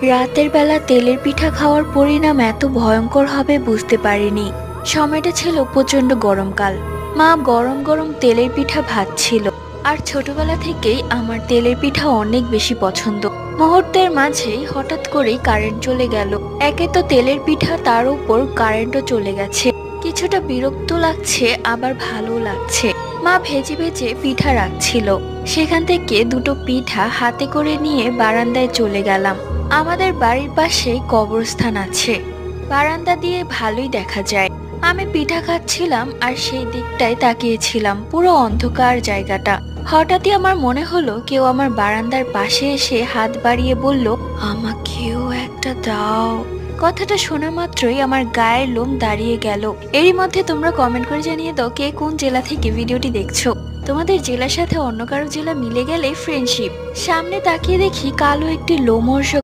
রাতের বেলা তেলের পিঠা খাওয়ার পরিণাম এত ভয়ঙ্কর হবে বুঝতে পারিনি। সময়টা ছিল প্রচন্ড গরমকাল। মা গরম গরম তেলের পিঠা ভাজছিল। আর ছোটবেলা থেকেই আমার তেলের পিঠা অনেক বেশি পছন্দ। মুহূর্তের মাঝেই হঠাৎ করেই কারেন্ট চলে গেল। একে তো তেলের পিঠা, তার উপর কারেন্টও চলে গেছে। কিছুটা বিরক্ত লাগছে, আবার ভালো লাগছে। মা ভেজে ভেজে পিঠা রাখছিল। সেখান থেকে দুটো পিঠা হাতে করে নিয়ে বারান্দায় চলে গেলাম। আমাদের বাড়ির পাশে কবরস্থান আছে। বারান্দা দিয়ে ভালোই দেখা যায়। আমি পিঠা খাচ্ছিলাম আর সেই দিকটায় তাকিয়েছিলাম। পুরো অন্ধকার জায়গাটা। হঠাৎই আমার মনে হলো কেউ আমার বারান্দার পাশে এসে হাত বাড়িয়ে বলল, আমাকেও একটা দাও। কথাটা শোনা মাত্রই আমার গায়ের লোম দাঁড়িয়ে গেল। এরই মধ্যে তোমরা কমেন্ট করে জানিয়ে দাও কে কোন জেলা থেকে ভিডিওটি দেখছো। তোমাদের জেলার সাথে অন্য কারো জেলা মিলে গেলে ফ্রেন্ডশিপ। সামনে তাকিয়ে দেখি কালো একটি লোমহর্ষক